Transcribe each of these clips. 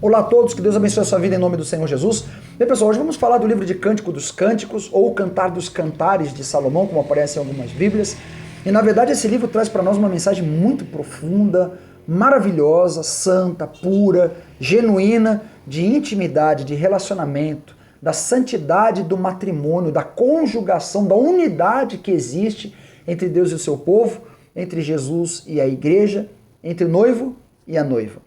Olá a todos, que Deus abençoe a sua vida em nome do Senhor Jesus. Bem, pessoal, hoje vamos falar do livro de Cântico dos Cânticos, ou Cantar dos Cantares de Salomão, como aparece em algumas bíblias. E na verdade esse livro traz para nós uma mensagem muito profunda, maravilhosa, santa, pura, genuína, de intimidade, de relacionamento, da santidade do matrimônio, da conjugação, da unidade que existe entre Deus e o seu povo, entre Jesus e a igreja, entre o noivo e a noiva.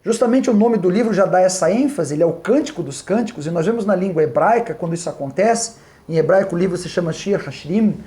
Justamente o nome do livro já dá essa ênfase, ele é o Cântico dos Cânticos, e nós vemos na língua hebraica, quando isso acontece, em hebraico o livro se chama Shir Hashirim,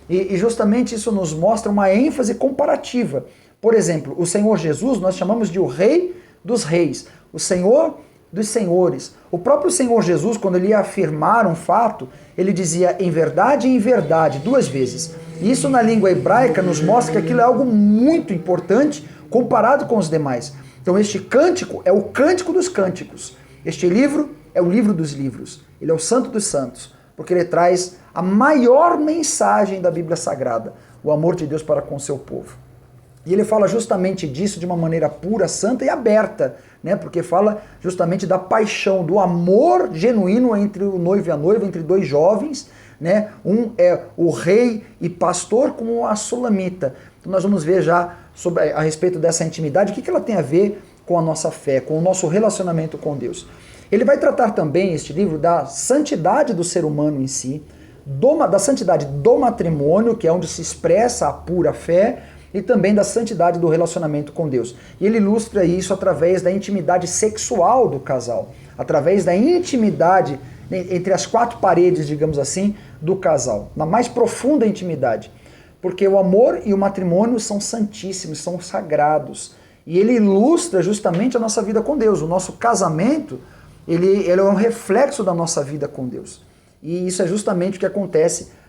e justamente isso nos mostra uma ênfase comparativa. Por exemplo, o Senhor Jesus nós chamamos de o Rei dos Reis, o Senhor dos Senhores. O próprio Senhor Jesus, quando ele ia afirmar um fato, ele dizia em verdade, duas vezes. E isso na língua hebraica nos mostra que aquilo é algo muito importante comparado com os demais. Então este cântico é o Cântico dos Cânticos. Este livro é o livro dos livros. Ele é o Santo dos Santos, porque ele traz a maior mensagem da Bíblia Sagrada, o amor de Deus para com o seu povo. E ele fala justamente disso de uma maneira pura, santa e aberta, né? Porque fala justamente da paixão, do amor genuíno entre o noivo e a noiva, entre dois jovens, né? Um é o rei e pastor como a sulamita. Então nós vamos ver já a respeito dessa intimidade, o que ela tem a ver com a nossa fé, com o nosso relacionamento com Deus. Ele vai tratar também, este livro, da santidade do ser humano em si, da santidade do matrimônio, que é onde se expressa a pura fé, e também da santidade do relacionamento com Deus. E ele ilustra isso através da intimidade sexual do casal, através da intimidade entre as quatro paredes, digamos assim, do casal, na mais profunda intimidade. Porque o amor e o matrimônio são santíssimos, são sagrados. E ele ilustra justamente a nossa vida com Deus. O nosso casamento, ele é um reflexo da nossa vida com Deus. E isso é justamente o que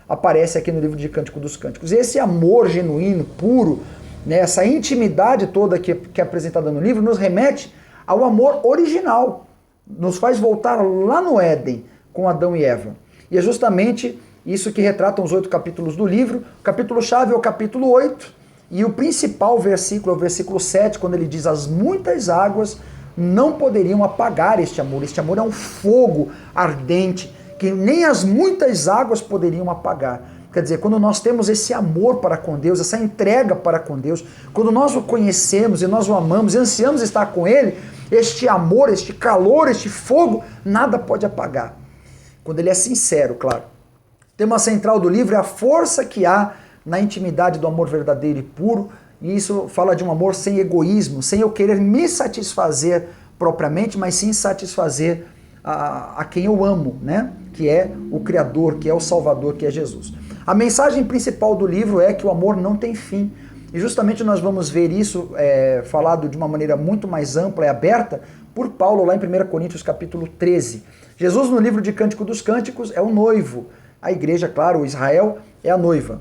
aparece aqui no livro de Cântico dos Cânticos. Esse amor genuíno, puro, né, essa intimidade toda que é apresentada no livro, nos remete ao amor original. Nos faz voltar lá no Éden, com Adão e Eva. E é justamente isso que retratam os 8 capítulos do livro. O capítulo-chave é o capítulo 8, e o principal versículo é o versículo 7, quando ele diz: as muitas águas não poderiam apagar este amor. Este amor é um fogo ardente, que nem as muitas águas poderiam apagar. Quer dizer, quando nós temos esse amor para com Deus, essa entrega para com Deus, quando nós o conhecemos e nós o amamos e ansiamos estar com Ele, este amor, este calor, este fogo, nada pode apagar. Quando ele é sincero, claro. O tema central do livro é a força que há na intimidade do amor verdadeiro e puro, e isso fala de um amor sem egoísmo, sem eu querer me satisfazer propriamente, mas sim satisfazer a quem eu amo, né? Que é o Criador, que é o Salvador, que é Jesus. A mensagem principal do livro é que o amor não tem fim. E justamente nós vamos ver isso falado de uma maneira muito mais ampla e aberta por Paulo lá em 1 Coríntios capítulo 13. Jesus no livro de Cântico dos Cânticos é o noivo. A igreja, claro, o Israel, é a noiva.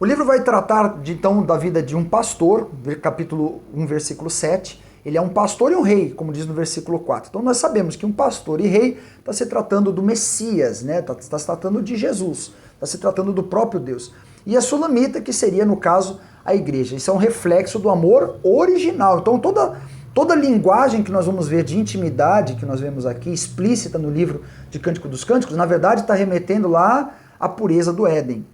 O livro vai tratar então da vida de um pastor, capítulo 1, versículo 7. Ele é um pastor e um rei, como diz no versículo 4. Então nós sabemos que um pastor e rei está se tratando do Messias, né? Está se tratando de Jesus, está se tratando do próprio Deus. E a sulamita, que seria, no caso, a igreja. Isso é um reflexo do amor original. Então toda linguagem que nós vamos ver de intimidade, que nós vemos aqui, explícita no livro de Cântico dos Cânticos, na verdade está remetendo lá à pureza do Éden.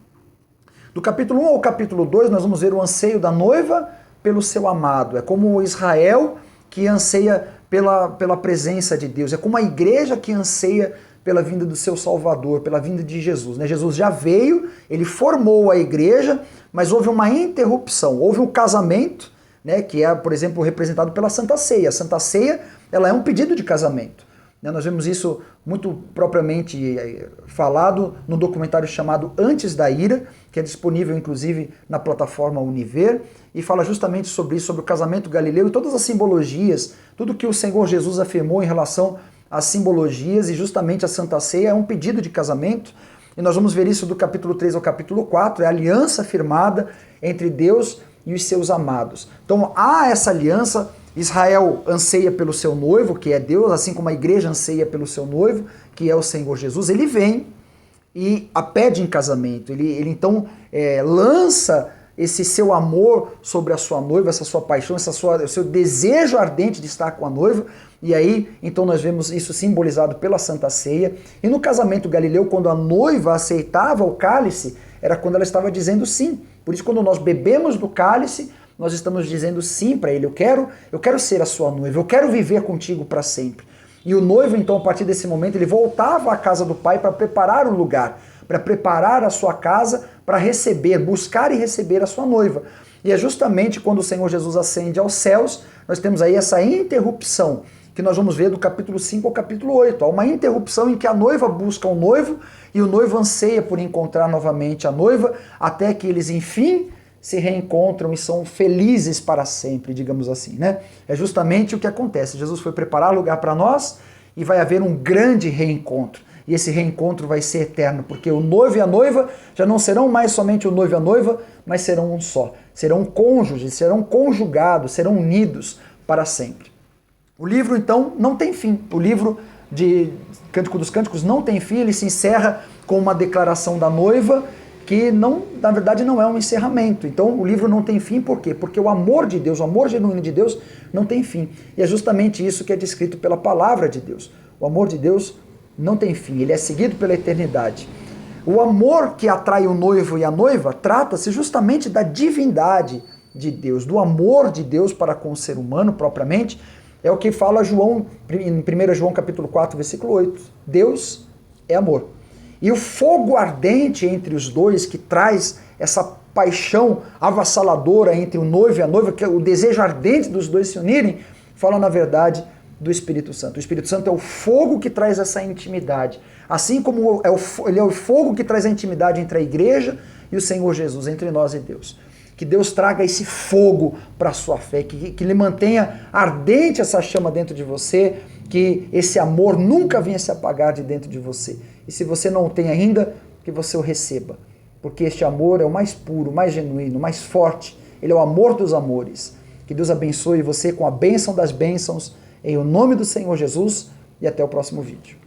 Do capítulo 1 ao capítulo 2, nós vamos ver o anseio da noiva pelo seu amado. É como Israel que anseia pela presença de Deus. É como a igreja que anseia pela vinda do seu Salvador, pela vinda de Jesus, né? Jesus já veio, ele formou a igreja, mas houve uma interrupção. Houve um casamento, né, que é, por exemplo, representado pela Santa Ceia. A Santa Ceia, ela é um pedido de casamento. Nós vemos isso muito propriamente falado no documentário chamado Antes da Ira, que é disponível inclusive na plataforma Univer, e fala justamente sobre isso, sobre o casamento galileu e todas as simbologias, tudo que o Senhor Jesus afirmou em relação às simbologias, e justamente a Santa Ceia é um pedido de casamento, e nós vamos ver isso do capítulo 3 ao capítulo 4, é a aliança firmada entre Deus e os seus amados. Então há essa aliança. Israel anseia pelo seu noivo, que é Deus, assim como a igreja anseia pelo seu noivo, que é o Senhor Jesus. Ele vem e a pede em casamento. Ele então lança esse seu amor sobre a sua noiva, essa sua paixão, o seu desejo ardente de estar com a noiva. E aí, então nós vemos isso simbolizado pela Santa Ceia. E no casamento galileu, quando a noiva aceitava o cálice, era quando ela estava dizendo sim. Por isso, quando nós bebemos do cálice, nós estamos dizendo sim para ele. Eu quero ser a sua noiva, eu quero viver contigo para sempre. E o noivo, então, a partir desse momento, ele voltava à casa do pai para preparar um lugar, para preparar a sua casa para receber, buscar e receber a sua noiva. E é justamente quando o Senhor Jesus ascende aos céus, nós temos aí essa interrupção, que nós vamos ver do capítulo 5 ao capítulo 8. Há uma interrupção em que a noiva busca o noivo e o noivo anseia por encontrar novamente a noiva, até que eles, enfim, se reencontram e são felizes para sempre, digamos assim, né? É justamente o que acontece. Jesus foi preparar lugar para nós e vai haver um grande reencontro. E esse reencontro vai ser eterno, porque o noivo e a noiva já não serão mais somente o noivo e a noiva, mas serão um só. Serão cônjuges, serão conjugados, serão unidos para sempre. O livro, então, não tem fim. O livro de Cântico dos Cânticos não tem fim, ele se encerra com uma declaração da noiva, que não, na verdade não é um encerramento. Então o livro não tem fim, por quê? Porque o amor de Deus, o amor genuíno de Deus não tem fim. E é justamente isso que é descrito pela palavra de Deus. O amor de Deus não tem fim, ele é seguido pela eternidade. O amor que atrai o noivo e a noiva trata-se justamente da divindade de Deus, do amor de Deus para com o ser humano propriamente. É o que fala João, em 1 João capítulo 4, versículo 8. Deus é amor. E o fogo ardente entre os dois, que traz essa paixão avassaladora entre o noivo e a noiva, que é o desejo ardente dos dois se unirem, fala na verdade do Espírito Santo. O Espírito Santo é o fogo que traz essa intimidade. Assim como ele é o fogo que traz a intimidade entre a igreja e o Senhor Jesus, entre nós e Deus. Que Deus traga esse fogo para a sua fé, que lhe mantenha ardente essa chama dentro de você, que esse amor nunca venha se apagar de dentro de você. E se você não o tem ainda, que você o receba. Porque este amor é o mais puro, mais genuíno, mais forte. Ele é o amor dos amores. Que Deus abençoe você com a bênção das bênçãos, em o nome do Senhor Jesus, e até o próximo vídeo.